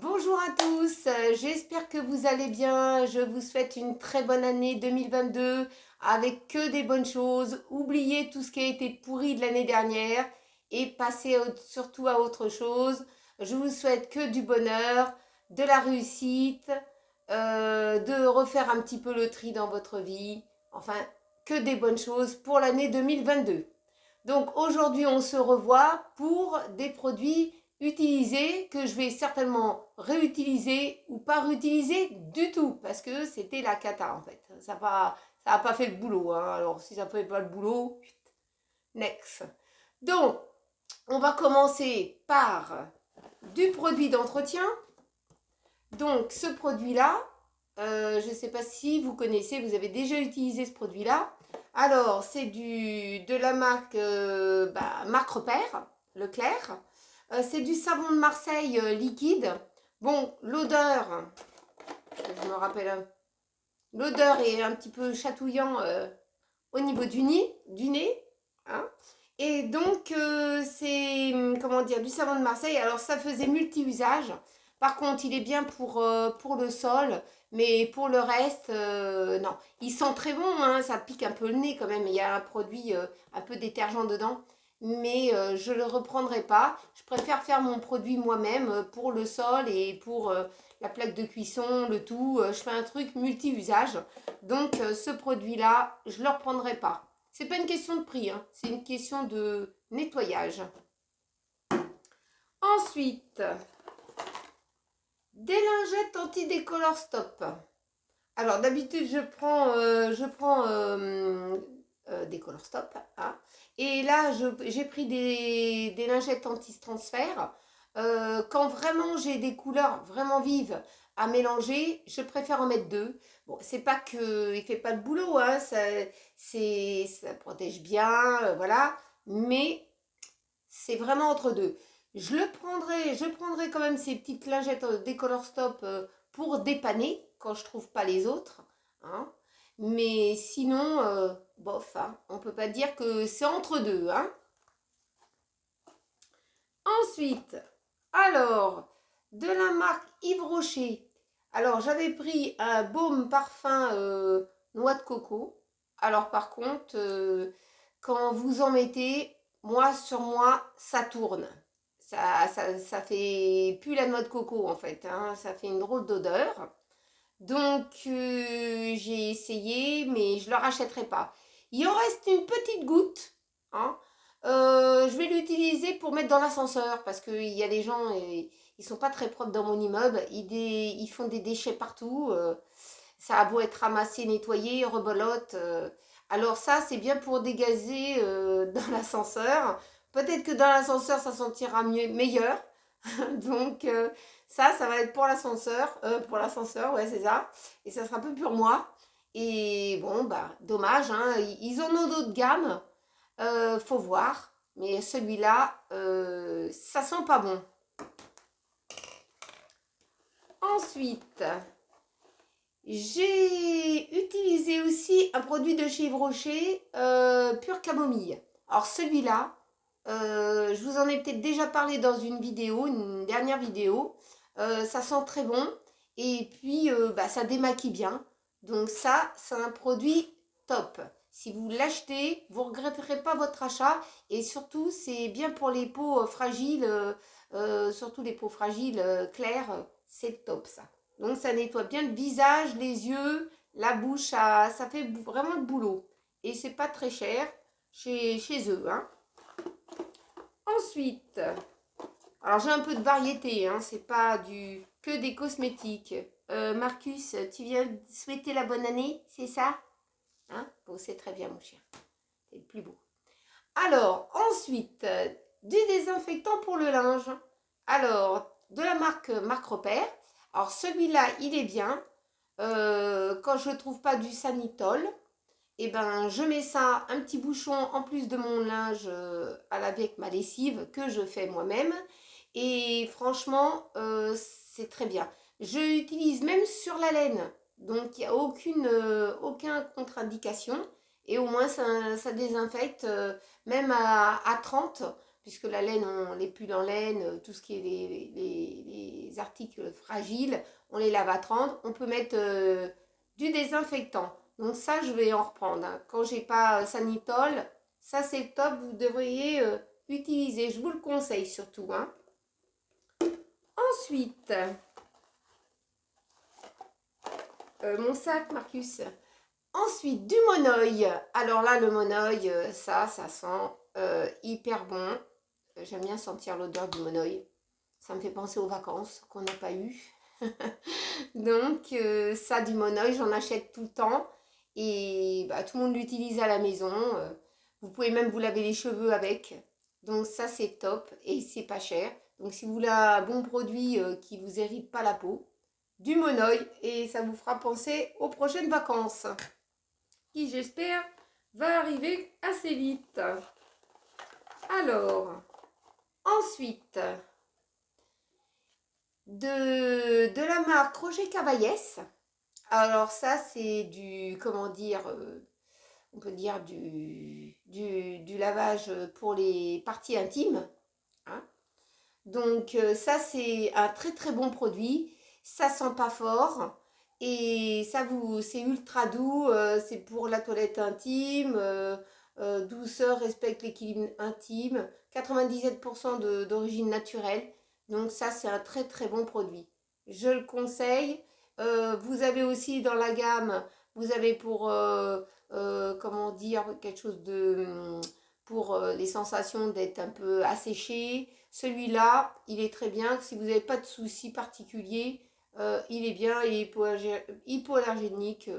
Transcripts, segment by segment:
Bonjour à tous, j'espère que vous allez bien. Je vous souhaite une très bonne année 2022 avec que des bonnes choses. Oubliez tout ce qui a été pourri de l'année dernière et passez surtout à autre chose. Je vous souhaite que du bonheur, de la réussite, de refaire un petit peu le tri dans votre vie. Enfin, que des bonnes choses pour l'année 2022. Donc aujourd'hui, on se revoit pour des produits utilisés que je vais certainement réutiliser ou pas réutiliser du tout parce que c'était la cata en fait. Ça a pas fait le boulot. Hein. Alors si ça ne fait pas le boulot, next. Donc, on va commencer par du produit d'entretien. Donc ce produit-là, je ne sais pas si vous connaissez, vous avez déjà utilisé ce produit-là. Alors, c'est de la marque, marque Repère, Leclerc. C'est du savon de Marseille liquide. Bon, l'odeur, je me rappelle, l'odeur est un petit peu chatouillant au niveau du nez. Hein. Et donc, c'est, comment dire, du savon de Marseille. Alors, ça faisait multi-usage. Par contre, il est bien pour le sol, mais pour le reste, non. Il sent très bon, hein, ça pique un peu le nez quand même. Il y a un produit un peu détergent dedans, mais je ne le reprendrai pas. Je préfère faire mon produit moi-même pour le sol et pour la plaque de cuisson, le tout. Je fais un truc multi-usage. Donc, ce produit-là, je ne le reprendrai pas. C'est pas une question de prix, hein, c'est une question de nettoyage. Ensuite, des lingettes anti-décolore stop. Alors d'habitude je prends décolore stop. Hein, et là j'ai pris des lingettes anti-transfert. Quand vraiment j'ai des couleurs vraiment vives à mélanger, je préfère en mettre deux. Bon, c'est pas que il fait pas le boulot, hein, ça protège bien, voilà, mais c'est vraiment entre deux. Je prendrai quand même ces petites lingettes décolor stop pour dépanner quand je trouve pas les autres. Hein. Mais sinon, bof, hein, on peut pas dire que c'est entre deux. Hein. Ensuite, alors, de la marque Yves Rocher. Alors, j'avais pris un baume parfum noix de coco. Alors, par contre, quand vous en mettez, sur moi, ça tourne. Ça fait plus la noix de coco en fait. Hein, ça fait une drôle d'odeur. Donc, j'ai essayé, mais je ne le rachèterai pas. Il en reste une petite goutte. Hein. Je vais l'utiliser pour mettre dans l'ascenseur parce qu'il y a des gens, ils sont pas très propres dans mon immeuble. Ils font des déchets partout. Ça a beau être ramassé, nettoyé, rebolote. Alors ça, c'est bien pour dégazer dans l'ascenseur. Peut-être que dans l'ascenseur, ça sentira mieux, meilleur. Donc ça va être pour l'ascenseur, ouais, c'est ça. Et ça sera un peu pour moi. Et bon, bah, dommage, hein, ils en ont d'autres gammes, faut voir. Mais celui-là, ça sent pas bon. Ensuite, j'ai utilisé aussi un produit de chez Yves Rocher, pure camomille. Alors celui-là, je vous en ai peut-être déjà parlé dans une dernière vidéo. Ça sent très bon et puis ça démaquille bien. Donc ça, c'est un produit top. Si vous l'achetez, vous ne regretterez pas votre achat et surtout, c'est bien pour les peaux fragiles, surtout les peaux fragiles claires, c'est top ça. Donc ça nettoie bien le visage, les yeux, la bouche, ça fait vraiment le boulot. Et c'est pas très cher chez eux. Hein. Ensuite, alors j'ai un peu de variété, hein, c'est pas que des cosmétiques. Marcus, tu viens souhaiter la bonne année, c'est ça? Hein? Bon, c'est très bien mon chien, c'est le plus beau. Alors, ensuite, du désinfectant pour le linge. Alors, de la marque Repère. Alors celui-là, il est bien. Quand je ne trouve pas du Sanitol, et ben, je mets ça, un petit bouchon en plus de mon linge à laver avec ma lessive que je fais moi-même. Et franchement, c'est très bien. Je l'utilise même sur la laine. Donc, il n'y a aucun contre-indication. Et au moins, ça désinfecte même à 30. puisque la laine, les pulls en laine, tout ce qui est les articles fragiles, on les lave à 30. On peut mettre du désinfectant. Donc ça, je vais en reprendre, hein. Quand j'ai pas Sanitol, ça c'est top, vous devriez utiliser. Je vous le conseille surtout, hein. Ensuite, mon sac, Marcus. Ensuite, du monoeil. Alors là, le monoeil, ça sent hyper bon. J'aime bien sentir l'odeur du monoeil. Ça me fait penser aux vacances qu'on n'a pas eues. Donc, ça, du monoeil, j'en achète tout le temps. Et bah, tout le monde l'utilise à la maison. Vous pouvez même vous laver les cheveux avec. Donc, ça, c'est top. Et c'est pas cher. Donc, si vous voulez un bon produit qui vous irrite pas la peau, du monoeil. Et ça vous fera penser aux prochaines vacances, qui, j'espère, va arriver assez vite. Alors, ensuite, de la marque Roger Cabayès. Alors ça, c'est du, comment dire, on peut dire du lavage pour les parties intimes, hein. Donc ça, c'est un très très bon produit. Ça sent pas fort. Et ça vous, c'est ultra doux. C'est pour la toilette intime. Douceur, respecte l'équilibre intime. 97% d'origine naturelle. Donc ça, c'est un très très bon produit. Je le conseille. Vous avez aussi dans la gamme, vous avez pour, comment dire, quelque chose de, pour les sensations d'être un peu asséché. Celui-là, il est très bien. Si vous n'avez pas de soucis particuliers, il est bien, il est hypoallergénique.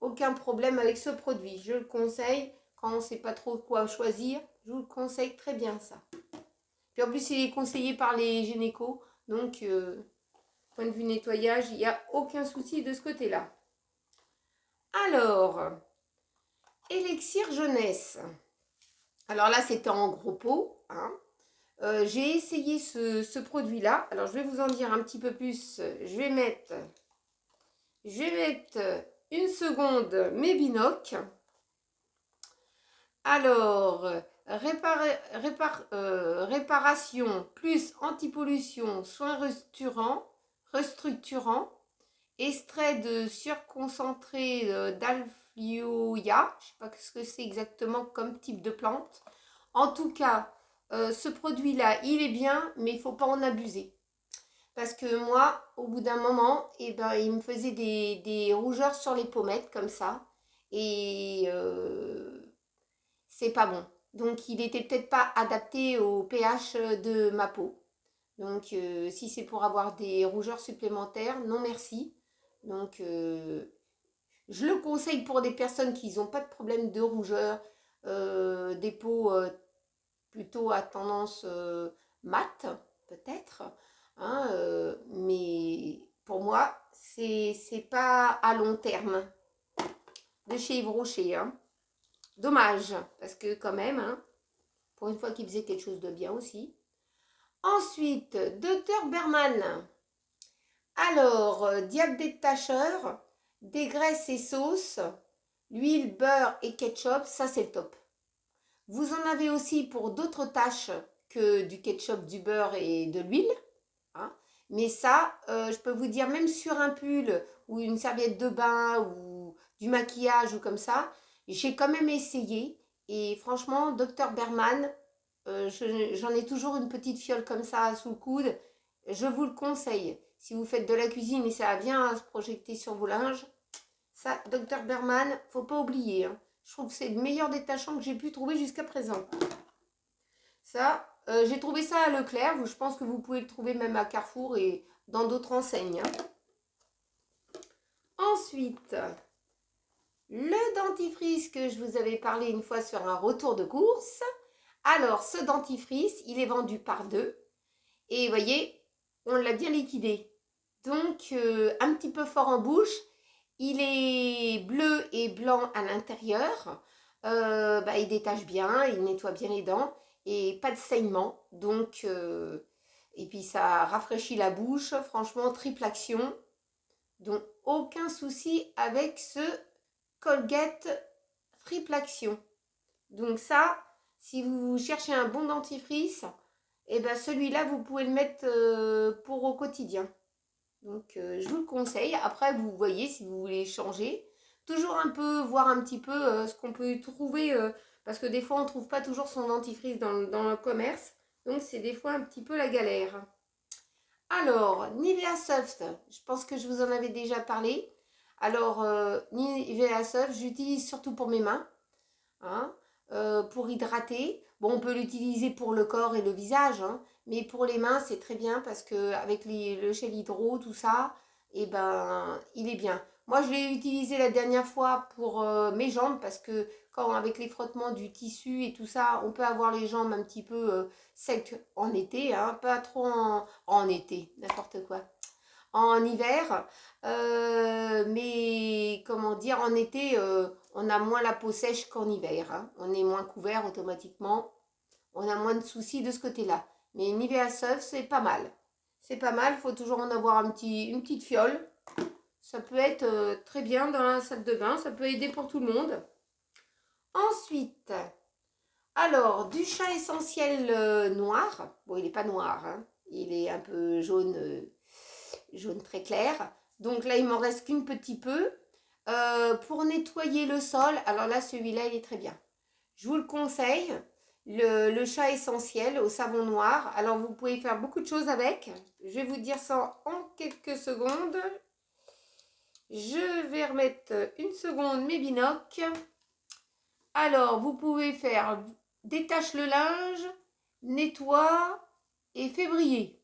Aucun problème avec ce produit. Je le conseille. Quand on ne sait pas trop quoi choisir, je vous le conseille très bien ça. Puis en plus, il est conseillé par les gynécos. Donc, point de vue nettoyage, il n'y a aucun souci de ce côté-là. Alors, Élixir Jeunesse. Alors là, c'était en gros pot, hein. J'ai essayé ce produit-là. Alors, je vais vous en dire un petit peu plus. Je vais mettre une seconde mes binocles. Alors, réparation plus antipollution, soins restructurants, extrait de surconcentré d'Alfioia. Je ne sais pas ce que c'est exactement comme type de plante. En tout cas, ce produit-là, il est bien, mais il ne faut pas en abuser. Parce que moi, au bout d'un moment, eh ben, il me faisait des rougeurs sur les pommettes, comme ça. Et c'est pas bon. Donc, il n'était peut-être pas adapté au pH de ma peau. Donc, si c'est pour avoir des rougeurs supplémentaires, non merci. Donc, je le conseille pour des personnes qui n'ont pas de problème de rougeur, des peaux plutôt à tendance mate, peut-être, hein, mais pour moi, c'est pas à long terme. De chez Yves Rocher, hein. Dommage, parce que quand même, hein, pour une fois qu'il faisait quelque chose de bien aussi. Ensuite, Dr Berman. Alors, diable détacheur, des graisses et sauces, l'huile, beurre et ketchup, ça c'est le top. Vous en avez aussi pour d'autres tâches que du ketchup, du beurre et de l'huile, hein. Mais ça, je peux vous dire, même sur un pull ou une serviette de bain ou du maquillage ou comme ça, j'ai quand même essayé. Et franchement, Dr Berman, j'en ai toujours une petite fiole comme ça sous le coude. Je vous le conseille. Si vous faites de la cuisine et ça a bien se projeter sur vos linges, ça, Dr Berman, faut pas oublier, hein. Je trouve que c'est le meilleur détachant que j'ai pu trouver jusqu'à présent. Ça, j'ai trouvé ça à Leclerc. Je pense que vous pouvez le trouver même à Carrefour et dans d'autres enseignes, hein. Ensuite, le dentifrice que je vous avais parlé une fois sur un retour de course. Alors, ce dentifrice, il est vendu par deux. Et vous voyez, on l'a bien liquidé. Donc, un petit peu fort en bouche. Il est bleu et blanc à l'intérieur. Bah, il détache bien, il nettoie bien les dents. Et pas de saignement. Donc, et puis ça rafraîchit la bouche. Franchement, triple action. Donc, aucun souci avec ce Colgate triple action. Donc ça, Si vous cherchez un bon dentifrice, et ben celui-là, vous pouvez le mettre pour au quotidien. Donc, je vous le conseille. Après, vous voyez si vous voulez changer. Toujours un peu, voir un petit peu ce qu'on peut y trouver. Parce que des fois, on ne trouve pas toujours son dentifrice dans le commerce. Donc, c'est des fois un petit peu la galère. Alors, Nivea Soft, je pense que je vous en avais déjà parlé. Alors, Nivea Soft, j'utilise surtout pour mes mains, hein, pour hydrater. Bon, on peut l'utiliser pour le corps et le visage, hein, mais pour les mains, c'est très bien parce que avec le gel hydro, tout ça, et ben, il est bien. Moi, je l'ai utilisé la dernière fois pour mes jambes parce que quand avec les frottements du tissu et tout ça, on peut avoir les jambes un petit peu secs en été, hein, pas trop en été, n'importe quoi en hiver. Mais comment dire, en été, on a moins la peau sèche qu'en hiver, hein. On est moins couvert automatiquement. On a moins de soucis de ce côté-là. Mais Nivea Surf, c'est pas mal. C'est pas mal, il faut toujours en avoir une petite fiole. Ça peut être très bien dans la salle de bain, ça peut aider pour tout le monde. Ensuite, alors, du chai essentiel noir. Bon, il n'est pas noir, hein. Il est un peu jaune, jaune très clair. Donc là, il m'en reste qu'une petit peu. Pour nettoyer le sol, alors là, celui-là, il est très bien. Je vous le conseille. Le chat essentiel au savon noir. Alors, vous pouvez faire beaucoup de choses avec. Je vais vous dire ça en quelques secondes. Je vais remettre une seconde mes binocles. Alors, vous pouvez faire détache le linge, nettoie et fait briller.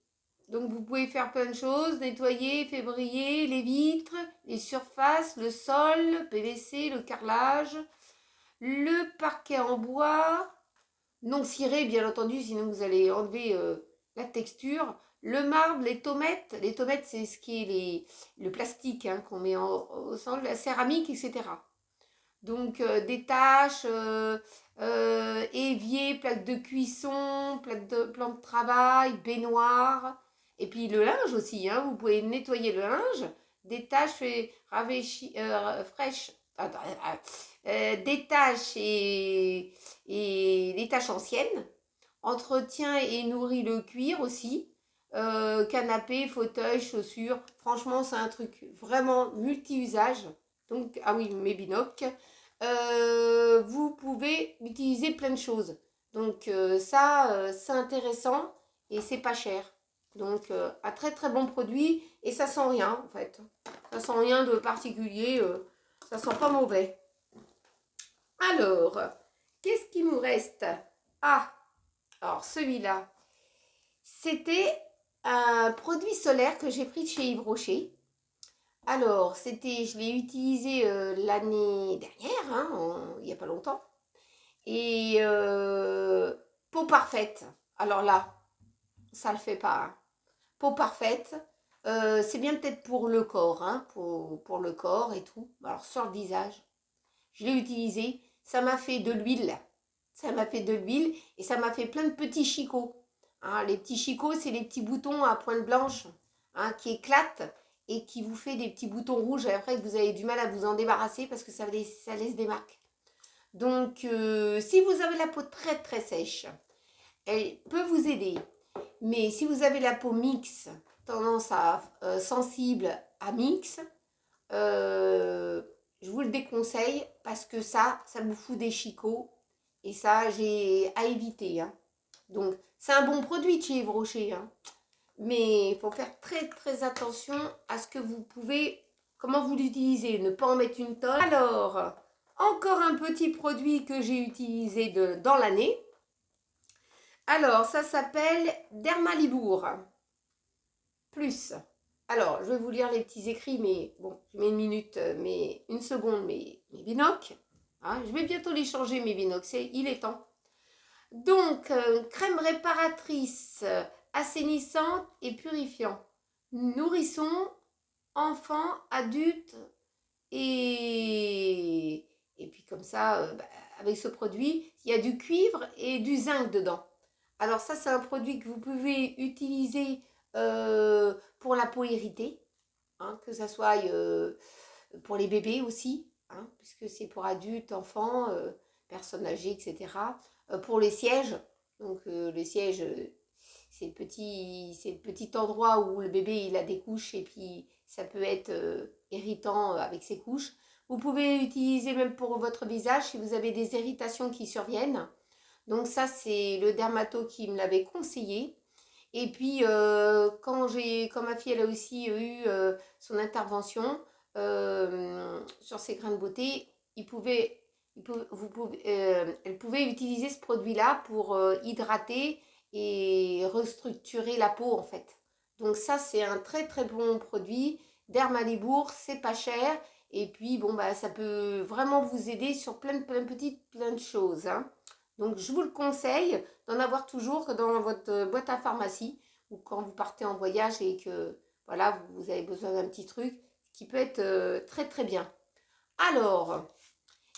Donc, vous pouvez faire plein de choses, nettoyer, faire briller les vitres, les surfaces, le sol, le PVC, le carrelage, le parquet en bois, non ciré bien entendu, sinon vous allez enlever la texture. Le marbre, les tomates c'est ce qui est le plastique hein, qu'on met au sol, la céramique, etc. Donc des tâches, évier, plaque de cuisson, plan de travail, baignoire. Et puis le linge aussi, hein, vous pouvez nettoyer le linge. Des tâches fraîches, des tâches et des tâches anciennes. Entretient et nourrit le cuir aussi. Canapé, fauteuil, chaussures. Franchement, c'est un truc vraiment multi-usage. Donc, ah oui, mes binocles. Vous pouvez utiliser plein de choses. Donc, ça, c'est intéressant et c'est pas cher. Donc, un très très bon produit et ça sent rien en fait. Ça sent rien de particulier. Ça sent pas mauvais. Alors, qu'est-ce qu'il nous reste? Ah, alors celui-là, c'était un produit solaire que j'ai pris de chez Yves Rocher. Alors, je l'ai utilisé l'année dernière, hein, il n'y a pas longtemps. Et peau parfaite. Alors là, ça le fait pas, hein. Peau parfaite. C'est bien peut-être pour le corps, hein, pour le corps et tout. Alors sur le visage, je l'ai utilisé. Ça m'a fait de l'huile. Ça m'a fait de l'huile et ça m'a fait plein de petits chicots. Hein, les petits chicots, c'est les petits boutons à pointe blanche hein, qui éclatent et qui vous fait des petits boutons rouges. Et après, vous avez du mal à vous en débarrasser parce que ça laisse des marques. Donc, si vous avez la peau très très sèche, elle peut vous aider. Mais si vous avez la peau mixte, tendance à sensible à mix, je vous le déconseille parce que ça vous fout des chicots. Et ça, j'ai à éviter. Hein. Donc, c'est un bon produit de chez Yves Rocher. Hein. Mais il faut faire très très attention à ce que vous pouvez, comment vous l'utilisez, ne pas en mettre une tonne. Alors, encore un petit produit que j'ai utilisé dans l'année. Alors, ça s'appelle Dermalibour Plus. Alors, je vais vous lire les petits écrits, mais bon, je mets une minute, mais une seconde, mes binocles. Hein, je vais bientôt les changer, mes binocles, il est temps. Donc, crème réparatrice, assainissante et purifiant. Nourrissons, enfants, adultes et puis comme ça, avec ce produit, il y a du cuivre et du zinc dedans. Alors ça, c'est un produit que vous pouvez utiliser pour la peau irritée, hein, que ça soit pour les bébés aussi, hein, puisque c'est pour adultes, enfants, personnes âgées, etc. pour les sièges. Donc les sièges, c'est le petit endroit où le bébé il a des couches et puis ça peut être irritant avec ses couches. Vous pouvez utiliser même pour votre visage si vous avez des irritations qui surviennent. Donc ça, c'est le dermato qui me l'avait conseillé. Et puis, quand ma fille elle a aussi eu son intervention sur ses grains de beauté, elle pouvait utiliser ce produit-là pour hydrater et restructurer la peau en fait. Donc ça, c'est un très très bon produit. Dermalibourg, c'est pas cher. Et puis, bon, bah, ça peut vraiment vous aider sur plein de choses, hein. Donc, je vous le conseille d'en avoir toujours dans votre boîte à pharmacie ou quand vous partez en voyage et que voilà, vous avez besoin d'un petit truc qui peut être très très bien. Alors,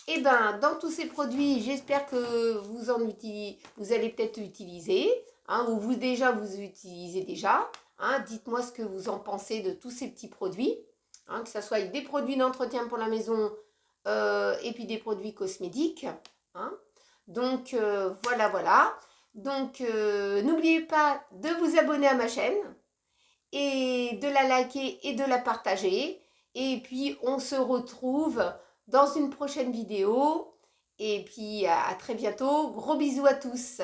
eh ben, dans tous ces produits, j'espère que vous allez peut-être utiliser, hein, ou vous utilisez déjà. Hein. Dites-moi ce que vous en pensez de tous ces petits produits, hein, que ce soit des produits d'entretien pour la maison et puis des produits cosmétiques. Hein. Donc, voilà, voilà. Donc, n'oubliez pas de vous abonner à ma chaîne et de la liker et de la partager. Et puis, on se retrouve dans une prochaine vidéo. Et puis, à très bientôt. Gros bisous à tous.